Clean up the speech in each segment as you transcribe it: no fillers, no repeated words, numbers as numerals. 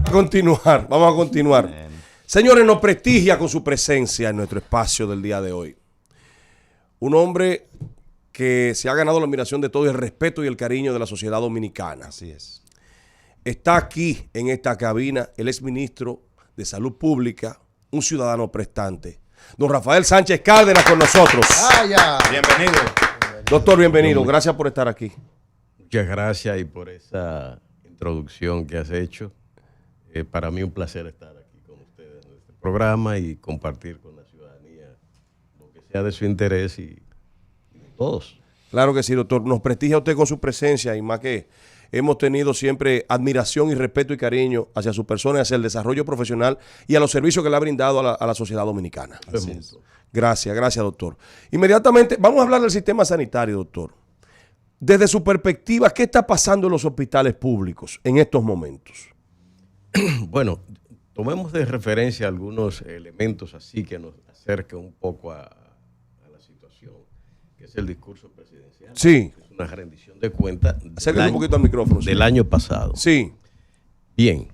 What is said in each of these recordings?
Vamos a continuar. Señores, nos prestigia con su presencia en nuestro espacio del día de hoy. Un hombre que se ha ganado la admiración de todos, el respeto y el cariño de la sociedad dominicana. Así es. Está aquí en esta cabina el exministro de Salud Pública, un ciudadano prestante, don Rafael Sánchez Cárdenas con nosotros. Bienvenido. Doctor, bienvenido. Gracias por estar aquí. Muchas gracias y por esa introducción que has hecho. Para mí un placer estar aquí con ustedes en este programa y compartir con la ciudadanía lo que sea de su interés y de todos. Claro que sí, doctor. Nos prestigia usted con su presencia y más que hemos tenido siempre admiración y respeto y cariño hacia su persona, hacia el desarrollo profesional y a los servicios que le ha brindado a la sociedad dominicana. Gracias, doctor. Inmediatamente, vamos a hablar del sistema sanitario, doctor. Desde su perspectiva, ¿qué está pasando en los hospitales públicos en estos momentos? Bueno, tomemos de referencia algunos elementos así que nos acerquen un poco a la situación, que es el discurso presidencial. Sí. Es una rendición de cuentas un poquito al micrófono. Del año pasado. Sí. Bien.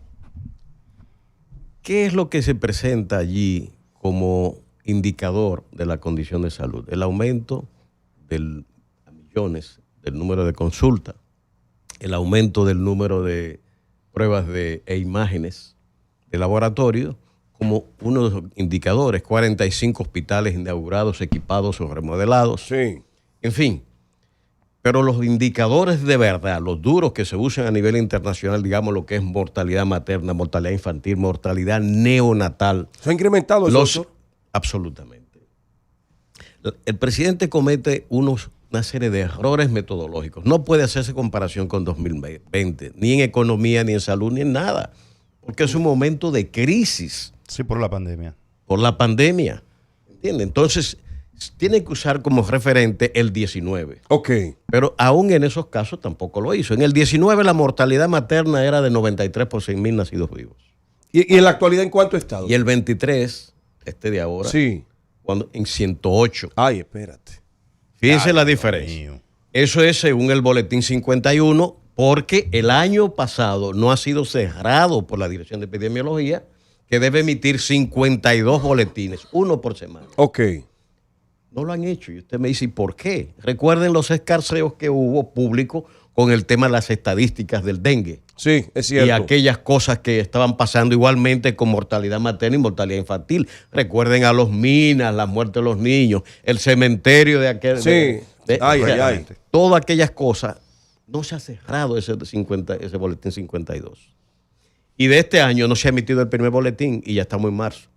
¿Qué es lo que se presenta allí como indicador de la condición de salud? El aumento a millones del número de consultas, el aumento del número de pruebas e imágenes de laboratorio como uno de los indicadores, 45 hospitales inaugurados, equipados o remodelados. Sí. En fin, pero los indicadores de verdad, los duros que se usan a nivel internacional, digamos lo que es mortalidad materna, mortalidad infantil, mortalidad neonatal. ¿Se ha incrementado eso? Absolutamente. El presidente comete una serie de errores metodológicos. No puede hacerse comparación con 2020, ni en economía, ni en salud, ni en nada, porque es un momento de crisis. Sí, por la pandemia. Por la pandemia, ¿entiende? Entonces, tiene que usar como referente el 19. Ok. Pero aún en esos casos tampoco lo hizo. En el 19 la mortalidad materna era de 93 por 100,000 nacidos vivos. ¿Y en la actualidad en cuánto está? Y el 23, de ahora, sí, en 108. Ay, espérate. Fíjense la diferencia. Eso es según el boletín 51, porque el año pasado no ha sido cerrado por la Dirección de Epidemiología, que debe emitir 52 boletines, uno por semana. Ok. No lo han hecho. Y usted me dice, ¿y por qué? Recuerden los escarceos que hubo público con el tema de las estadísticas del dengue. Sí, es cierto. Y aquellas cosas que estaban pasando igualmente con mortalidad materna y mortalidad infantil. Recuerden a los minas, la muerte de los niños, el cementerio de aquel... Sí, ay. Todas aquellas cosas. No se ha cerrado ese boletín 52. Y de este año no se ha emitido el primer boletín y ya estamos en marzo.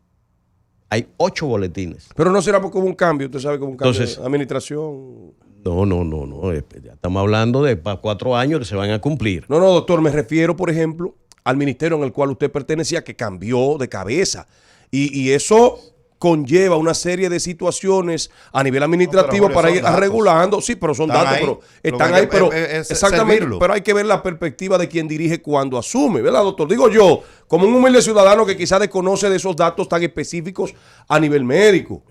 Hay 8 boletines. Pero no será porque hubo un cambio, usted sabe que hubo un cambio Entonces, de administración. No. Ya estamos hablando de 4 años que se van a cumplir. No, doctor, me refiero, por ejemplo, al ministerio en el cual usted pertenecía, que cambió de cabeza. Y eso conlleva una serie de situaciones a nivel administrativo para ir regulando. Sí, pero son datos, pero están ahí, pero exactamente, servirlo. Pero hay que ver la perspectiva de quien dirige cuando asume, ¿verdad, doctor? Digo yo, como un humilde ciudadano que quizás desconoce de esos datos tan específicos a nivel médico.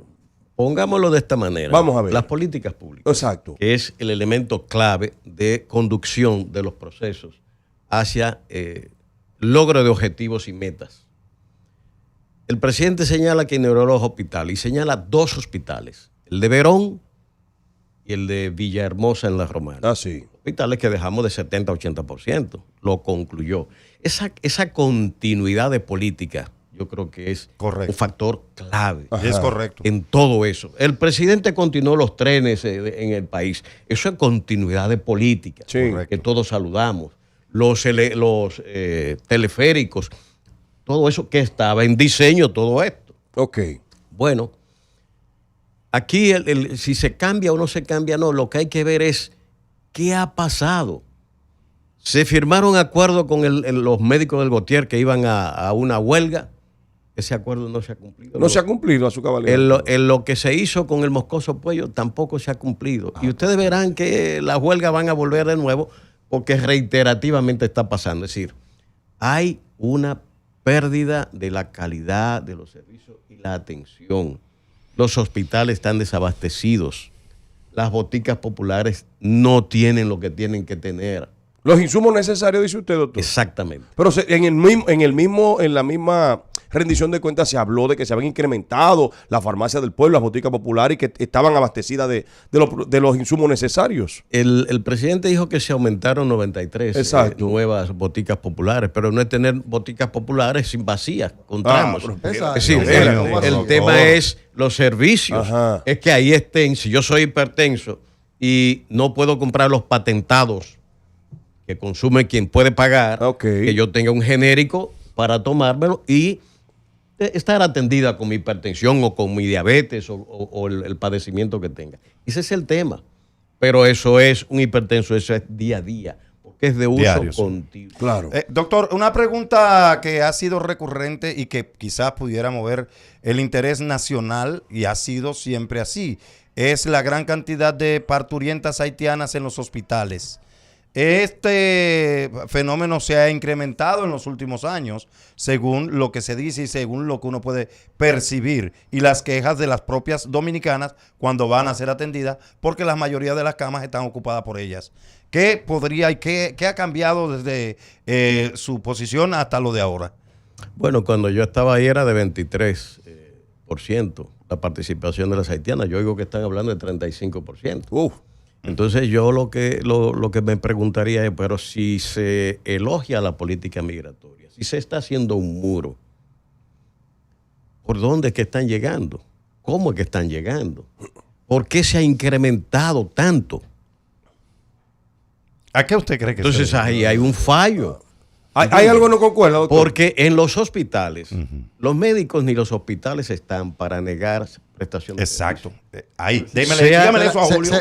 Pongámoslo de esta manera. Vamos a ver. Las políticas públicas. Exacto. Que es el elemento clave de conducción de los procesos hacia logro de objetivos y metas. El presidente señala que inauguró los hospitales y señala 2 hospitales, el de Verón y el de Villahermosa en La Romana. Ah, sí. Hospitales que dejamos de 70 a 80%. Lo concluyó. Esa continuidad de política, yo creo que es un factor clave. Es correcto. En todo eso. El presidente continuó los trenes en el país. Eso es continuidad de política, sí, que todos saludamos. Los teleféricos, todo eso que estaba en diseño, todo esto. Ok. Bueno, aquí si se cambia o no se cambia, no. Lo que hay que ver es qué ha pasado. Se firmaron acuerdos con los médicos del Gautier que iban a una huelga. Ese acuerdo no se ha cumplido. No se ha cumplido a su cabalidad. En lo que se hizo con el Moscoso Puello tampoco se ha cumplido. Y ustedes verán que las huelgas van a volver de nuevo porque reiterativamente está pasando. Es decir, hay una pérdida de la calidad de los servicios y la atención. Los hospitales están desabastecidos. Las boticas populares no tienen lo que tienen que tener. Los insumos necesarios, dice usted, doctor. Exactamente. Pero en la misma rendición de cuentas se habló de que se habían incrementado las farmacias del pueblo, las boticas populares, y que estaban abastecidas de los insumos necesarios. El presidente dijo que se aumentaron 93 nuevas boticas populares, pero no es tener boticas populares sin vacías, con tramos. Es decir, el tema es los servicios. Ajá. Es que ahí estén, si yo soy hipertenso y no puedo comprar los patentados que consume quien puede pagar, que yo tenga un genérico para tomármelo y estar atendida con mi hipertensión o con mi diabetes o el padecimiento que tenga. Ese es el tema. Pero eso es un hipertenso, eso es día a día, porque es de uso continuo. Claro. Doctor, una pregunta que ha sido recurrente y que quizás pudiera mover el interés nacional, y ha sido siempre así, es la gran cantidad de parturientas haitianas en los hospitales. Este fenómeno se ha incrementado en los últimos años, según lo que se dice y según lo que uno puede percibir, y las quejas de las propias dominicanas cuando van a ser atendidas, porque la mayoría de las camas están ocupadas por ellas. ¿Qué podría y qué ha cambiado desde su posición hasta lo de ahora? Bueno, cuando yo estaba ahí era de 23% la participación de las haitianas. Yo oigo que están hablando de 35%. Entonces yo lo que me preguntaría es, pero si se elogia la política migratoria, si se está haciendo un muro, ¿por dónde es que están llegando? ¿Cómo es que están llegando? ¿Por qué se ha incrementado tanto? ¿A qué usted cree que entonces ahí hay un fallo? ¿Hay algo que no concuerda, doctor? Porque en los hospitales, los médicos ni los hospitales están para negar prestación de servicio. Ahí, dígame eso a Julio.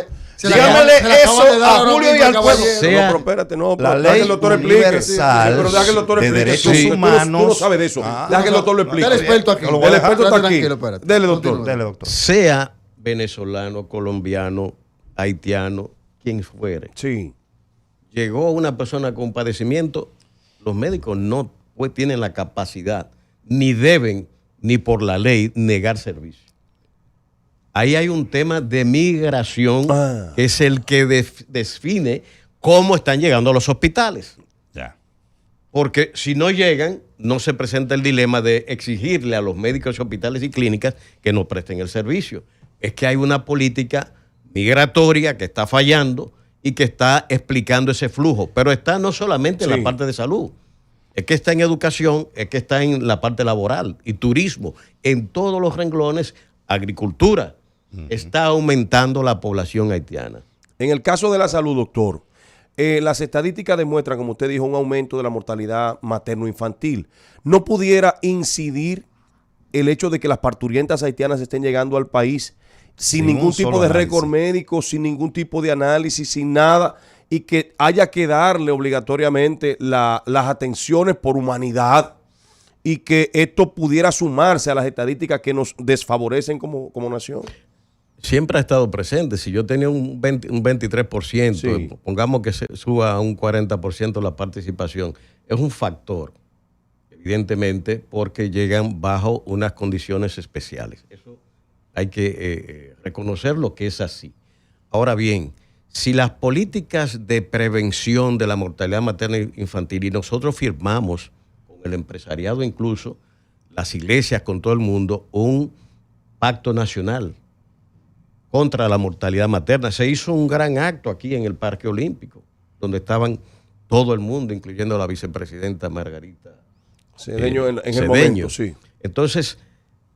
Dígamele eso a Julio y al pueblo. Pero espérate, no, la deja ley que el doctor explique. Universal Pero deja que el doctor de explique. derechos humanos. Tú no sabes de eso. Deja que el doctor lo explique. El experto aquí. El experto está aquí. Dele, doctor. Dele, doctor. Sea venezolano, colombiano, haitiano, quien fuere. Sí. Llegó una persona con padecimiento, los médicos no tienen la capacidad, ni deben, ni por la ley, negar servicio. Ahí hay un tema de migración que es el que define cómo están llegando a los hospitales. Ya. Porque si no llegan, no se presenta el dilema de exigirle a los médicos, hospitales y clínicas que no presten el servicio. Es que hay una política migratoria que está fallando y que está explicando ese flujo. Pero está no solamente en la parte de salud, es que está en educación, es que está en la parte laboral y turismo, en todos los renglones, agricultura. Está aumentando la población haitiana. En el caso de la salud, doctor, las estadísticas demuestran, como usted dijo, un aumento de la mortalidad materno-infantil. ¿No pudiera incidir el hecho de que las parturientas haitianas estén llegando al país sin ningún tipo de récord médico, sin ningún tipo de análisis, sin nada, y que haya que darle obligatoriamente las atenciones por humanidad, y que esto pudiera sumarse a las estadísticas que nos desfavorecen como nación? Siempre ha estado presente. Si yo tenía un 23%, pongamos que se suba a un 40% la participación, es un factor, evidentemente, porque llegan bajo unas condiciones especiales. Eso hay que reconocer lo que es así. Ahora bien, si las políticas de prevención de la mortalidad materna e infantil, y nosotros firmamos con el empresariado, incluso las iglesias, con todo el mundo, un pacto nacional contra la mortalidad materna. Se hizo un gran acto aquí en el Parque Olímpico, donde estaban todo el mundo, incluyendo a la vicepresidenta Margarita Cedeño en el momento, sí. Entonces,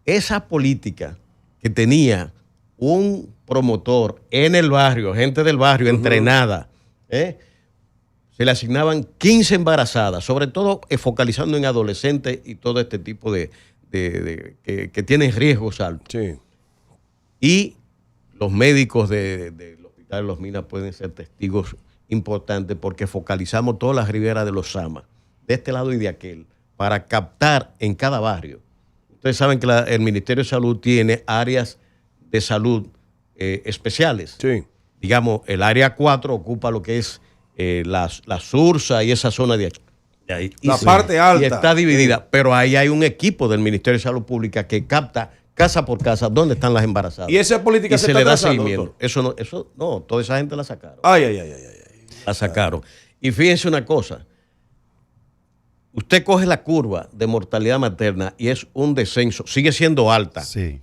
esa política que tenía un promotor en el barrio, gente del barrio entrenada, se le asignaban 15 embarazadas, sobre todo focalizando en adolescentes y todo este tipo de que tienen riesgos altos. Sí. Y los médicos del Hospital de Los Minas pueden ser testigos importantes porque focalizamos todas las riberas de los Sama, de este lado y de aquel, para captar en cada barrio. Ustedes saben que el Ministerio de Salud tiene áreas de salud especiales. Sí. Digamos, el área 4 ocupa lo que es la Sursa y esa zona de aquí. La parte alta. Y está dividida, pero ahí hay un equipo del Ministerio de Salud Pública que capta casa por casa dónde están las embarazadas. ¿Y esa política se le da seguimiento? Eso no, toda esa gente la sacaron. Ay. La sacaron. Y fíjense una cosa. Usted coge la curva de mortalidad materna y es un descenso. Sigue siendo alta. Sí.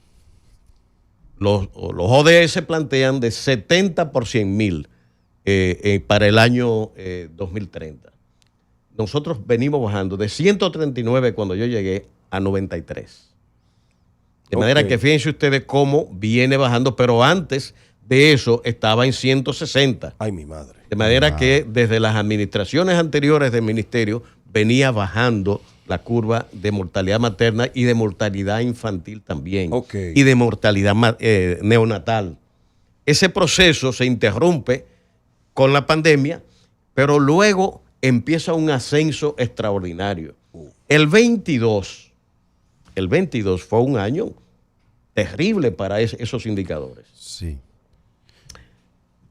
Los ODS plantean de 70 por 100.000 para el año 2030. Nosotros venimos bajando de 139 cuando yo llegué a 93. De manera que fíjense ustedes cómo viene bajando, pero antes de eso estaba en 160. Ay, mi madre. De manera que desde las administraciones anteriores del ministerio venía bajando la curva de mortalidad materna y de mortalidad infantil también. Y de mortalidad neonatal. Ese proceso se interrumpe con la pandemia, pero luego empieza un ascenso extraordinario. El 22 fue un año terrible para esos indicadores. Sí.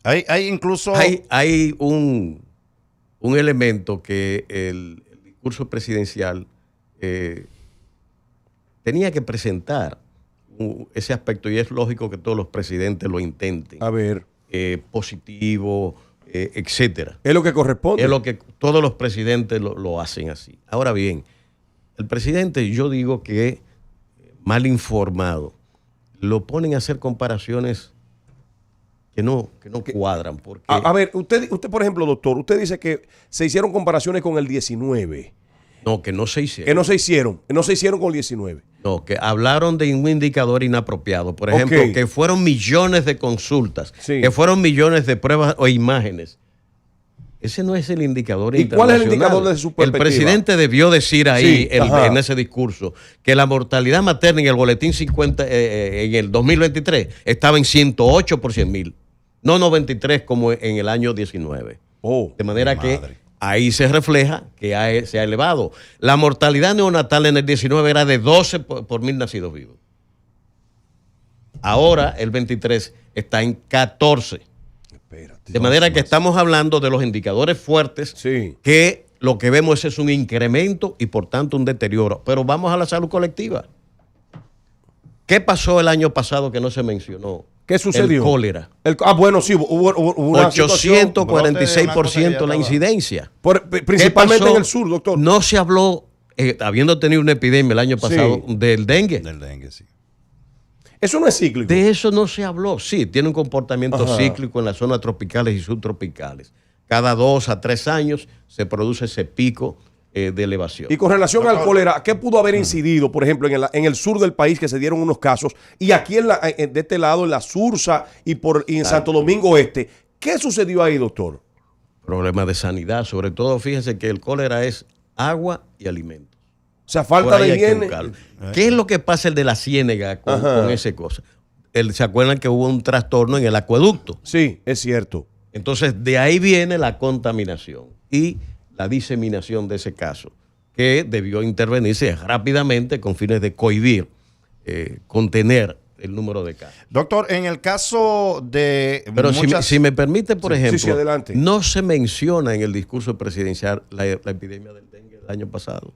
Hay incluso... Hay un elemento que el discurso presidencial tenía que presentar ese aspecto, y es lógico que todos los presidentes lo intenten. A ver. Positivo, etcétera. Es lo que corresponde. Es lo que todos los presidentes lo hacen así. Ahora bien, el presidente, yo digo que mal informado, lo ponen a hacer comparaciones que no cuadran. Porque... A ver, usted, por ejemplo, doctor, usted dice que se hicieron comparaciones con el 19. No, que no se hicieron. Que no se hicieron con el 19. No, que hablaron de un indicador inapropiado. Por ejemplo, que fueron millones de consultas, que fueron millones de pruebas o imágenes. Ese no es el indicador internacional. ¿Y cuál es el indicador desde su perspectiva? El presidente debió decir ahí en ese discurso que la mortalidad materna en el boletín 50 en el 2023 estaba en 108 por 100.000, no 93 como en el año 19. De manera que ahí se refleja que se ha elevado. La mortalidad neonatal en el 19 era de 12 por 1.000 nacidos vivos. Ahora el 23 está en 14. De manera que estamos hablando de los indicadores fuertes, que lo que vemos es un incremento y por tanto un deterioro. Pero vamos a la salud colectiva. ¿Qué pasó el año pasado que no se mencionó? ¿Qué sucedió? El cólera. Bueno, sí, hubo una 846% la incidencia. Principalmente en el sur, doctor. No se habló, habiendo tenido una epidemia el año pasado, del dengue. Del dengue, sí. Eso no es cíclico. De eso no se habló. Sí, tiene un comportamiento cíclico en las zonas tropicales y subtropicales. Cada 2 a 3 años se produce ese pico de elevación. Y con relación al cólera, ¿qué pudo haber incidido, por ejemplo, en el sur del país, que se dieron unos casos, y aquí de este lado, en la Sursa y en Santo Domingo Este? ¿Qué sucedió ahí, doctor? Problemas de sanidad, sobre todo, fíjense que el cólera es agua y alimentos. O sea, falta de higiene. ¿Qué es lo que pasa el de la ciénega con esa cosa? ¿Se acuerdan que hubo un trastorno en el acueducto? Sí, es cierto. Entonces, de ahí viene la contaminación y la diseminación de ese caso, que debió intervenirse rápidamente con fines de cohibir, contener el número de casos. Doctor, en el caso de... Pero si me permite, por ejemplo, adelante. No se menciona en el discurso presidencial la epidemia del dengue del año pasado,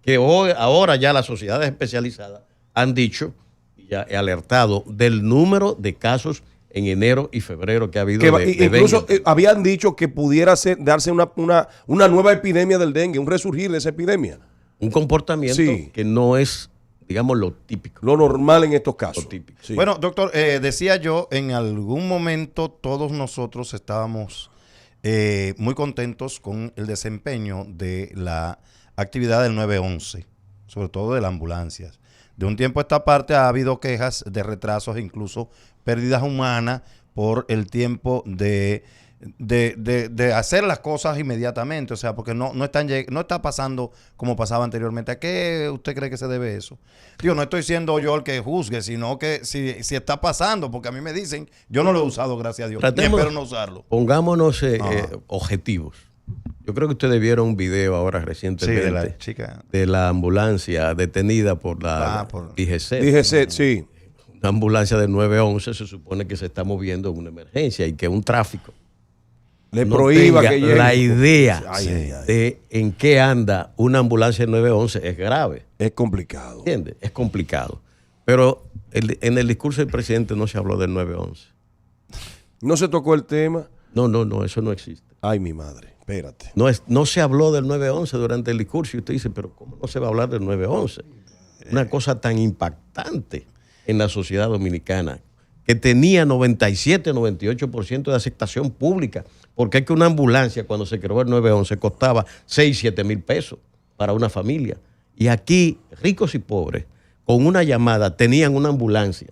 que ahora ya las sociedades especializadas han dicho y ya he alertado del número de casos en enero y febrero que ha habido de incluso dengue. Habían dicho que pudiera darse una nueva epidemia del dengue, un resurgir de esa epidemia. Un comportamiento que no es, digamos, lo típico. Lo normal en estos casos. Lo típico. Sí. Bueno, doctor, decía yo, en algún momento todos nosotros estábamos muy contentos con el desempeño de la actividad del 911, sobre todo de las ambulancias. De un tiempo a esta parte ha habido quejas de retrasos e incluso pérdidas humanas por el tiempo de hacer las cosas inmediatamente. O sea, porque no está pasando como pasaba anteriormente. ¿A qué usted cree que se debe eso? Digo, no estoy siendo yo el que juzgue, sino que si está pasando, porque a mí me dicen, yo no lo he usado, gracias a Dios, ni espero no usarlo. Pongámonos objetivos. Yo creo que ustedes vieron un video ahora recientemente de la chica, de la ambulancia detenida por la DGC. DGC, sí. Una ambulancia del 911 se supone que se está moviendo en una emergencia y que un tráfico le prohíba que llegue. La idea de en qué anda una ambulancia del 911 es grave. Es complicado. ¿Entiendes? Es complicado. Pero en el discurso del presidente no se habló del 911. ¿No se tocó el tema? No, eso no existe. Ay, mi madre. Espérate. No se habló del 911 durante el discurso y usted dice, pero ¿cómo no se va a hablar del 911? Una cosa tan impactante en la sociedad dominicana, que tenía 97, 98% de aceptación pública, porque es que una ambulancia cuando se creó el 911 costaba 6, 7 mil pesos para una familia. Y aquí, ricos y pobres, con una llamada, tenían una ambulancia.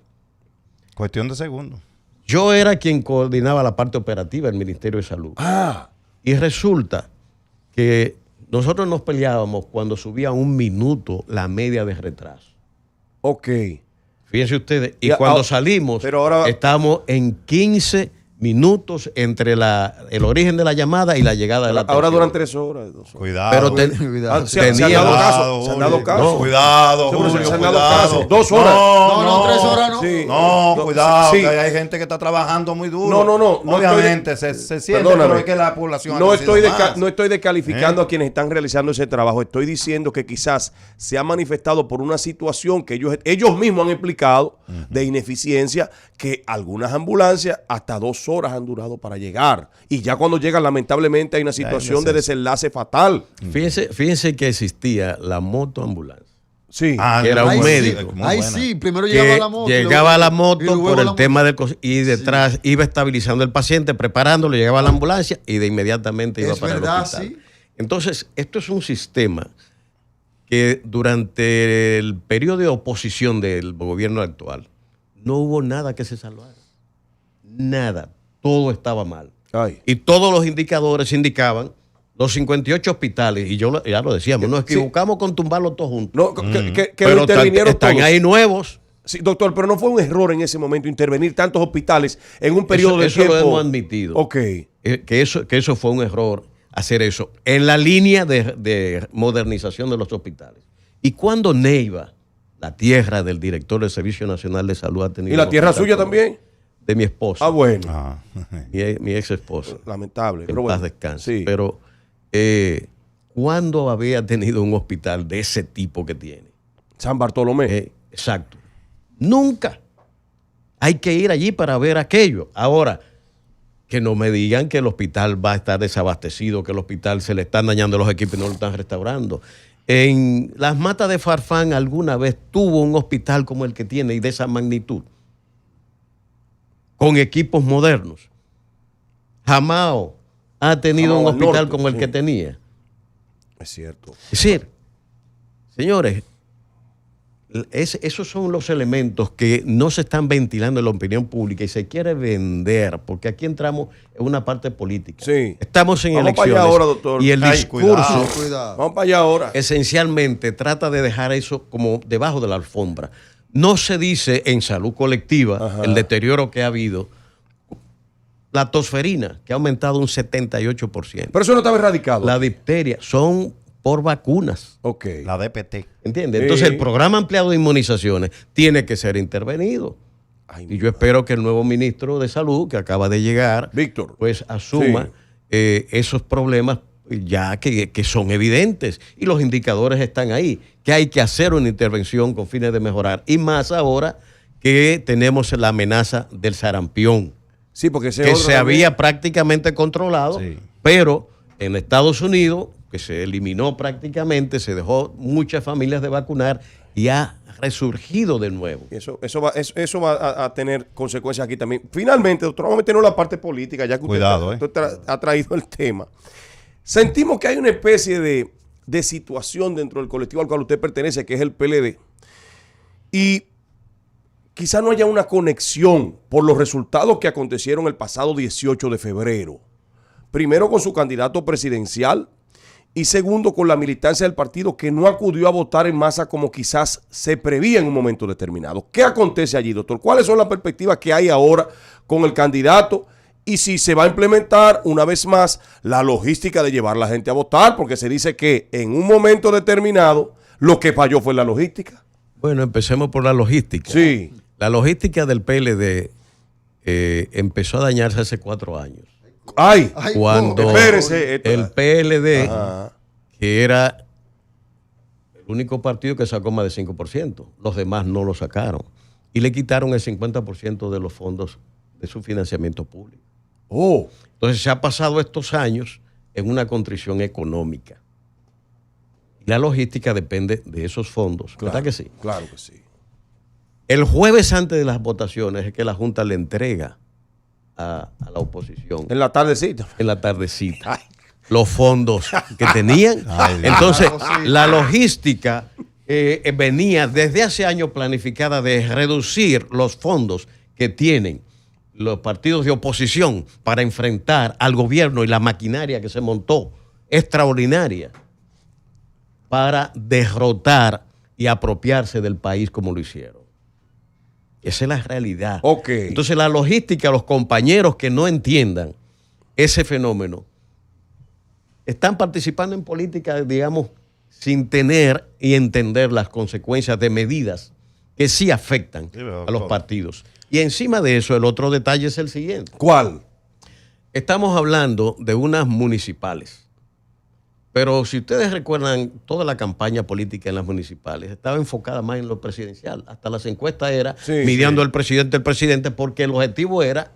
Cuestión de segundos. Yo era quien coordinaba la parte operativa del Ministerio de Salud. Y resulta que nosotros nos peleábamos cuando subía 1 minuto la media de retraso. Ok. Fíjense ustedes, y cuando salimos, pero ahora, estamos en 15 minutos entre el origen de la llamada y la llegada de la atención. ahora duran 3 horas. 2 horas. Cuidado. Pero Se han dado casos. Se han dado casos. Cuidado, Seguro Julio, se han dado cuidado. casos. 2 horas. No, 3 horas no. Sí. No, cuidado, Sí. que hay gente que está trabajando muy duro. No Obviamente, se siente, Perdóname. pero es que la población No ha crecido estoy, más. no estoy descalificando a quienes están realizando ese trabajo. Estoy diciendo que quizás se ha manifestado por una situación que ellos mismos han explicado de ineficiencia, que algunas ambulancias hasta 2 horas han durado para llegar. Y ya cuando llegan, lamentablemente, hay una situación de desenlace fatal. Fíjense que existía la motoambulancia. Sí. Que era un Ahí médico. Sí, ahí sí, primero llegaba la moto. Llegaba la moto por el tema del y detrás iba estabilizando el paciente, preparándolo, llegaba a la ambulancia y de inmediatamente iba para el hospital. Sí. Entonces, esto es un sistema que durante el periodo de oposición del gobierno actual no hubo nada que se salvara. Nada. Todo estaba mal. Ay. Y todos los indicadores indicaban los 58 hospitales, y ya lo decíamos, nos equivocamos con tumbarlos todos juntos. No, que Pero intervinieron están todos. ahí nuevos. Sí, doctor, pero no fue un error en ese momento intervenir tantos hospitales en un periodo de eso tiempo. lo hemos admitido. Ok. Que eso fue un error, hacer eso, en la línea de modernización de los hospitales. Y cuando Neiva, la tierra del director del Servicio Nacional de Salud, ha tenido... ¿Y la un tierra hospital suya como también? De mi esposa. Ah, bueno. Ah. Mi ex esposa. Lamentable. En Pero paz bueno. descanse. Sí. Pero, ¿cuándo había tenido un hospital de ese tipo que tiene? San Bartolomé. Exacto. Nunca. Hay que ir allí para ver aquello. Ahora, que no me digan que el hospital va a estar desabastecido, que el hospital se le están dañando los equipos y no lo están restaurando. En Las Matas de Farfán alguna vez tuvo un hospital como el que tiene y de esa magnitud, con equipos modernos. Jamao ha tenido Jamao un al hospital norte, como el sí. que tenía. Es cierto. Es decir, señores, esos son los elementos que no se están ventilando en la opinión pública y se quiere vender, porque aquí entramos en una parte política. Sí. Estamos en Vamos para elecciones. allá ahora, doctor. Y el Ay, discurso Cuidado. Vamos para allá ahora. esencialmente trata de dejar eso como debajo de la alfombra. No se dice en salud colectiva Ajá. el deterioro que ha habido. La tosferina, que ha aumentado un 78%. Pero eso no estaba erradicado. La difteria, son por vacunas. Ok. La DPT. ¿Entiendes? Sí. Entonces el programa ampliado de inmunizaciones tiene que ser intervenido. Ay, Y yo espero que el nuevo ministro de Salud, que acaba de llegar, Víctor. pues asuma esos problemas ya que son evidentes. Y los indicadores están ahí, que hay que hacer una intervención con fines de mejorar. Y más ahora que tenemos la amenaza del sarampión, Sí, porque ese que otro se también- había prácticamente controlado, Sí. pero en Estados Unidos, que se eliminó prácticamente, se dejó muchas familias de vacunar y ha resurgido de nuevo. Eso va a tener consecuencias aquí también. Finalmente, doctor, vamos a meternos en la parte política, ya que usted Cuidado, ha traído el tema. Sentimos que hay una especie de situación dentro del colectivo al cual usted pertenece, que es el PLD. Y quizá no haya una conexión por los resultados que acontecieron el pasado 18 de febrero. Primero con su candidato presidencial y segundo con la militancia del partido que no acudió a votar en masa como quizás se prevía en un momento determinado. ¿Qué acontece allí, doctor? ¿Cuáles son las perspectivas que hay ahora con el candidato? Y si se va a implementar una vez más la logística de llevar a la gente a votar, porque se dice que en un momento determinado lo que falló fue la logística. Bueno, empecemos por la logística. Sí. La logística del PLD empezó a dañarse hace 4 años. Ay, Cuando espérese, el PLD, Ajá. que era el único partido que sacó más de 5%, los demás no lo sacaron. Y le quitaron el 50% de los fondos de su financiamiento público. Oh, Entonces se ha pasado estos años en una contrición económica. La logística depende de esos fondos, Claro, ¿verdad que sí? Claro que sí. El jueves antes de las votaciones es que la Junta le entrega a la oposición En la tardecita. en la tardecita los fondos que tenían. Entonces, la logística venía desde hace años planificada de reducir los fondos que tienen los partidos de oposición para enfrentar al gobierno y la maquinaria que se montó extraordinaria para derrotar y apropiarse del país como lo hicieron. Esa es la realidad. Ok. Entonces la logística, los compañeros que no entiendan ese fenómeno, están participando en política, digamos, sin tener y entender las consecuencias de medidas que sí afectan a los partidos. Y encima de eso, el otro detalle es el siguiente. ¿Cuál? Estamos hablando de unas municipales. Pero si ustedes recuerdan, toda la campaña política en las municipales estaba enfocada más en lo presidencial. Hasta las encuestas era midiendo al presidente, porque el objetivo era,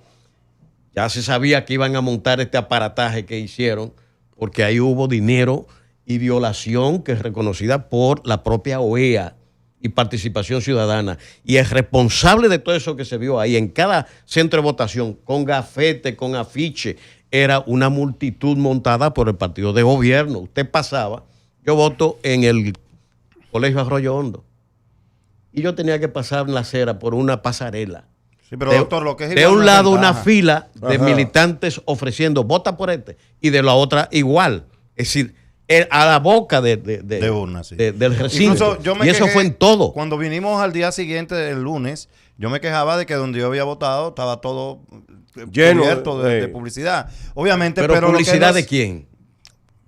ya se sabía que iban a montar este aparataje que hicieron, porque ahí hubo dinero y violación que es reconocida por la propia OEA y Participación Ciudadana. Y el responsable de todo eso que se vio ahí en cada centro de votación, con gafete, con afiche, era una multitud montada por el partido de gobierno. Usted pasaba, yo voto en el Colegio Arroyo Hondo, y yo tenía que pasar en la acera por una pasarela. Sí, pero doctor, lo que es de igual un no es lado ventaja. una fila de Ajá. militantes ofreciendo vota por este, y de la otra igual. Es decir, a la boca De urna, sí. del recinto. Incluso yo me y eso quejé fue en todo. Cuando vinimos al día siguiente, el lunes, yo me quejaba de que donde yo había votado estaba todo Lleno cubierto de de- publicidad. Obviamente, Pero lo que publicidad no de es- quién.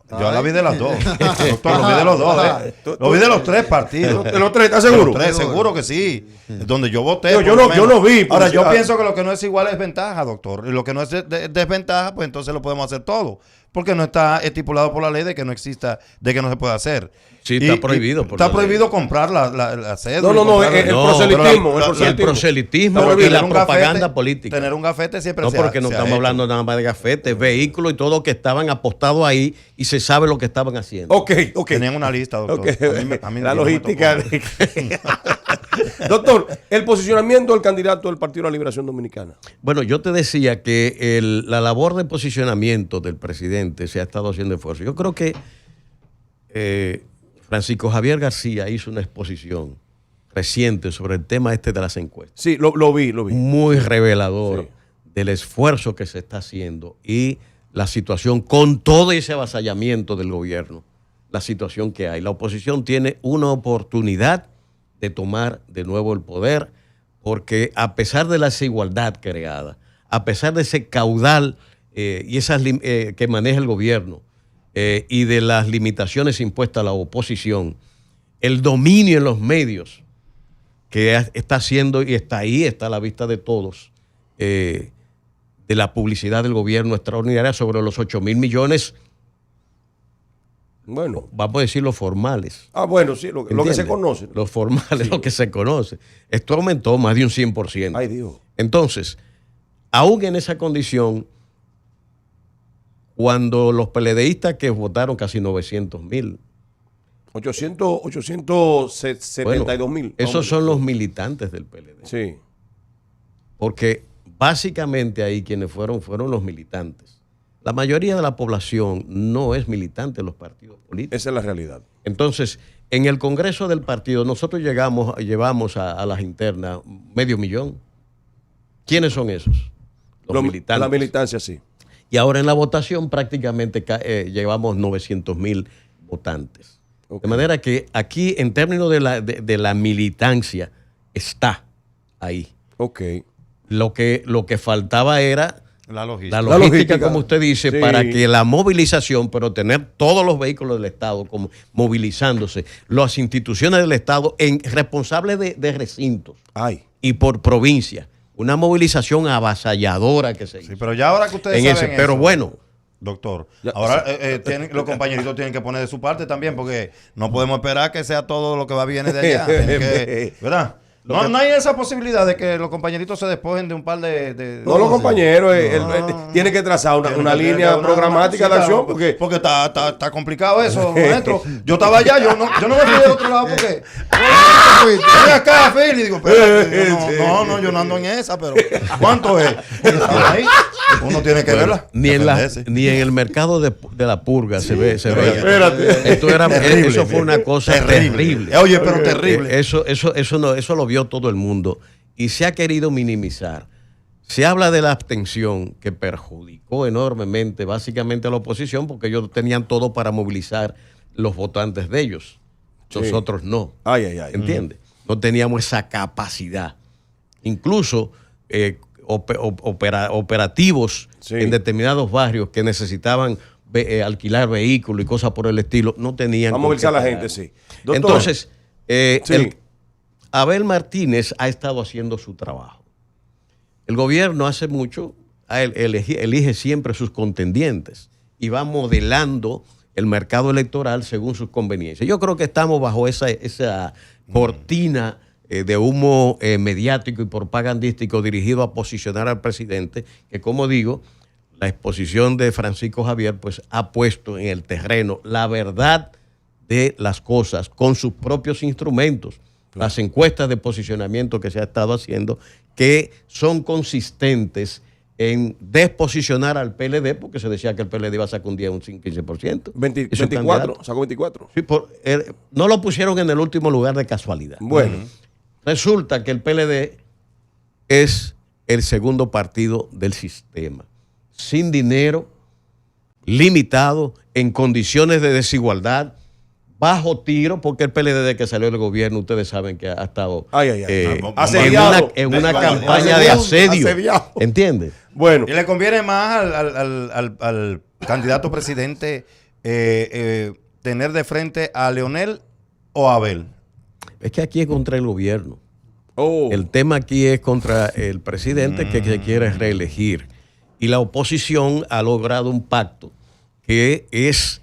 Yo la vi de las dos. Doctor, lo vi de los dos. Lo vi de los tres partidos. ¿De los tres, estás De los seguro? tres, seguro que sí. Donde yo voté. Yo por no- lo menos. yo no vi Ahora, yo publicidad. pienso que lo que no es igual es ventaja, doctor. Y lo que no es desventaja, pues entonces lo podemos hacer todo. Porque no está estipulado por la ley de que no exista, de que no se puede hacer. Sí, está prohibido por Está la prohibido ley. comprar la cédula. No, y comprar el No, proselitismo. pero Y el proselitismo Pero y la tener un propaganda gafete- política. Tener un gafete siempre No, se porque no se ha estamos hecho. hablando nada más de gafetes, vehículos y todo que estaban apostados ahí y se sabe lo que estaban haciendo. Ok. Tenían una lista, doctor. Ok. A mí La no me logística. tocó. Doctor, el posicionamiento del candidato del Partido de la Liberación Dominicana. Bueno, yo te decía que la labor de posicionamiento del presidente se ha estado haciendo esfuerzo. Yo creo que Francisco Javier García hizo una exposición reciente sobre el tema este de las encuestas. Sí, lo vi. Muy revelador Sí. del esfuerzo que se está haciendo y la situación con todo ese avasallamiento del gobierno, la situación que hay. La oposición tiene una oportunidad de tomar de nuevo el poder porque a pesar de la desigualdad creada, a pesar de ese caudal y esas que maneja el gobierno y de las limitaciones impuestas a la oposición, el dominio en los medios que está haciendo y está ahí, está a la vista de todos, de la publicidad del gobierno extraordinaria sobre los 8.000 millones, Bueno. vamos a decir los formales. Bueno, sí, lo que ¿Entiendes? se conoce. Los formales, lo que se conoce. Esto aumentó más de un 100%. Ay, Dios. Entonces, aún en esa condición, cuando los PLDistas que votaron casi 900.000, 872.000. esos son los militantes del PLD. Sí. Porque básicamente ahí quienes fueron los militantes. La mayoría de la población no es militante de los partidos políticos. Esa es la realidad. Entonces, en el Congreso del partido, nosotros llevamos a las internas 500.000. ¿Quiénes son esos? Los militantes. La militancia, sí. Y ahora en la votación prácticamente llevamos 900.000 votantes. Ok. De manera que aquí, en términos de la militancia, está ahí. Ok. Lo que faltaba era La logística. la logística, logística, como usted dice, sí. para que la movilización, pero tener todos los vehículos del Estado como movilizándose, las instituciones del Estado responsables de recintos Ay. y por provincia. Una movilización avasalladora que se hizo. Sí, pero ya ahora que ustedes en saben ese, pero eso, bueno, doctor, Ya, ahora los compañeritos tienen que poner de su parte también, porque no podemos esperar que sea todo lo que va viene de allá. Tienen que, ¿verdad? No hay esa posibilidad de que los compañeritos se despojen de un par de no, los compañeros, él tiene que trazar una línea programática de acción porque está complicado eso, maestro. Yo estaba allá, yo no me fui del otro lado porque ven acá, Feli, digo, no, yo no ando en esa, pero ¿cuánto es? Ahí. Uno tiene que verla. Ni en el mercado de la purga se ve. Espérate. Eso fue una cosa terrible. Oye, pero terrible. Eso lo vio todo el mundo y se ha querido minimizar. Se habla de la abstención que perjudicó enormemente básicamente a la oposición porque ellos tenían todo para movilizar los votantes de ellos. Nosotros no. ¿Entiendes? No teníamos esa capacidad. Incluso operativos en determinados barrios que necesitaban alquilar vehículos y cosas por el estilo, no tenían. Vamos a movilizar a la gente, sí. Doctor, entonces, Abel Martínez ha estado haciendo su trabajo. El gobierno hace mucho, elige siempre sus contendientes y va modelando el mercado electoral según sus conveniencias. Yo creo que estamos bajo esa cortina de humo mediático y propagandístico dirigido a posicionar al presidente, que como digo, la exposición de Francisco Javier pues ha puesto en el terreno la verdad de las cosas con sus propios instrumentos. Las encuestas de posicionamiento que se ha estado haciendo, que son consistentes en desposicionar al PLD, porque se decía que el PLD iba a sacar un día un 15%. 24, sacó 24. Sí, no lo pusieron en el último lugar de casualidad. Bueno. Resulta que el PLD es el segundo partido del sistema, sin dinero, limitado, en condiciones de desigualdad, bajo tiro, porque el PLD desde que salió del gobierno, ustedes saben que ha estado en una campaña de asedio. ¿Entiendes? Bueno. Y le conviene más al candidato presidente tener de frente a Leonel o a Abel. Es que aquí es contra el gobierno. El tema aquí es contra el presidente que se quiere reelegir. Y la oposición ha logrado un pacto que es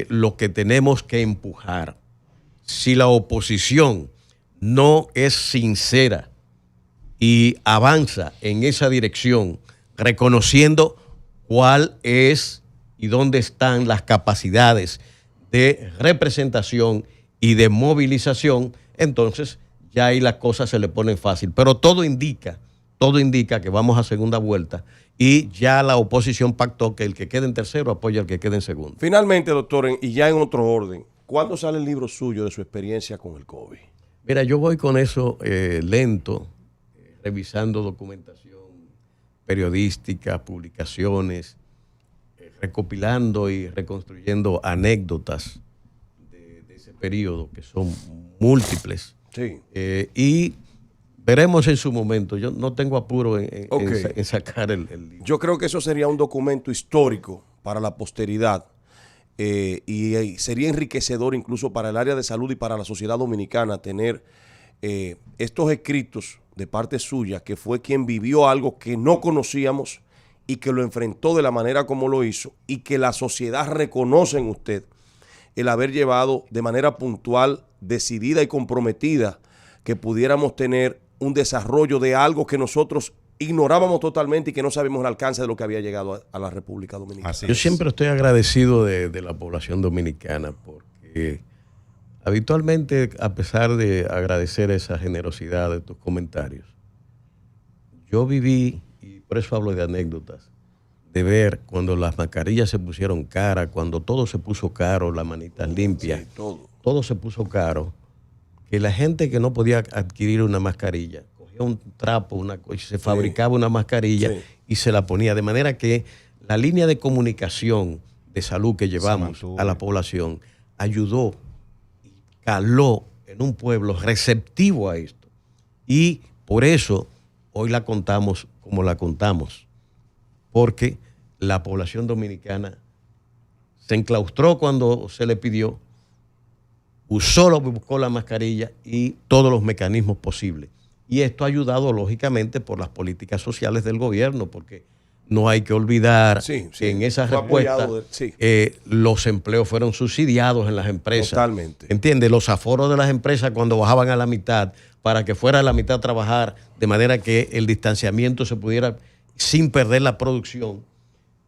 lo que tenemos que empujar. Si la oposición no es sincera y avanza en esa dirección, reconociendo cuál es y dónde están las capacidades de representación y de movilización, entonces ya ahí las cosas se le ponen fácil. Pero todo indica que vamos a segunda vuelta y ya la oposición pactó que el que quede en tercero apoya al que quede en segundo. Finalmente, doctor, y ya en otro orden, ¿cuándo sale el libro suyo de su experiencia con el COVID? Mira, yo voy con eso lento, revisando documentación periodística, publicaciones, recopilando y reconstruyendo anécdotas de ese periodo, que son múltiples. Sí. Y veremos en su momento. Yo no tengo apuro en sacar el libro. Yo creo que eso sería un documento histórico para la posteridad y sería enriquecedor incluso para el área de salud y para la sociedad dominicana tener estos escritos de parte suya, que fue quien vivió algo que no conocíamos y que lo enfrentó de la manera como lo hizo y que la sociedad reconoce en usted el haber llevado de manera puntual, decidida y comprometida que pudiéramos tener un desarrollo de algo que nosotros ignorábamos totalmente y que no sabemos el alcance de lo que había llegado a la República Dominicana. Yo siempre estoy agradecido de la población dominicana porque habitualmente, a pesar de agradecer esa generosidad de tus comentarios, yo viví, y por eso hablo de anécdotas, de ver cuando las mascarillas se pusieron caras, cuando todo se puso caro, las manitas limpias, sí, todo se puso caro, que la gente que no podía adquirir una mascarilla, cogía un trapo, y se fabricaba una mascarilla y se la ponía. De manera que la línea de comunicación de salud que llevamos a la población ayudó y caló en un pueblo receptivo a esto. Y por eso hoy la contamos como la contamos. Porque la población dominicana se enclaustró cuando se le pidió, buscó la mascarilla y todos los mecanismos posibles. Y esto ha ayudado, lógicamente, por las políticas sociales del gobierno, porque no hay que olvidar Sí, que en esa fue respuesta apoyado, sí. los empleos fueron subsidiados en las empresas. Totalmente. ¿Entiendes? Los aforos de las empresas cuando bajaban a la mitad, para que fuera a la mitad a trabajar, de manera que el distanciamiento se pudiera sin perder la producción.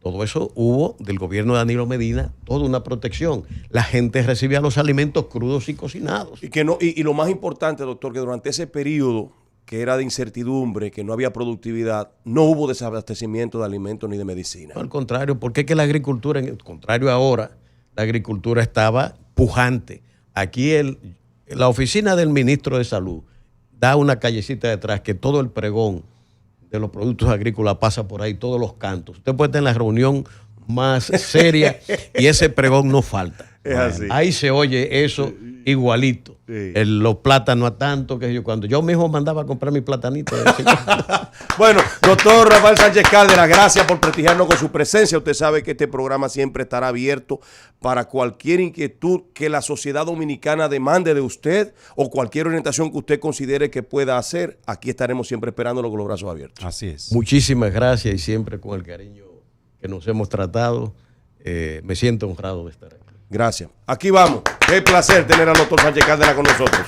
Todo eso hubo del gobierno de Danilo Medina, toda una protección. La gente recibía los alimentos crudos y cocinados. Y lo más importante, doctor, que durante ese periodo que era de incertidumbre, que no había productividad, no hubo desabastecimiento de alimentos ni de medicina. No, al contrario, porque es que la agricultura, en el contrario ahora, la agricultura estaba pujante. Aquí la oficina del ministro de Salud da una callecita detrás que todo el pregón de los productos agrícolas pasa por ahí, todos los cantos. Usted puede estar en la reunión más seria y ese pregón no falta. Es así. Ahí se oye eso igualito. Sí. Los plátanos a tanto que yo cuando yo mismo mandaba a comprar mi platanito. Bueno, doctor Rafael Sánchez Cárdenas, gracias por prestigiarnos con su presencia. Usted sabe que este programa siempre estará abierto para cualquier inquietud que la sociedad dominicana demande de usted o cualquier orientación que usted considere que pueda hacer. Aquí estaremos siempre esperándolo con los brazos abiertos. Así es. Muchísimas gracias y siempre con el cariño que nos hemos tratado. Me siento honrado de estar aquí. Gracias. Aquí vamos. Qué placer tener al doctor Sánchez Cárdenas con nosotros.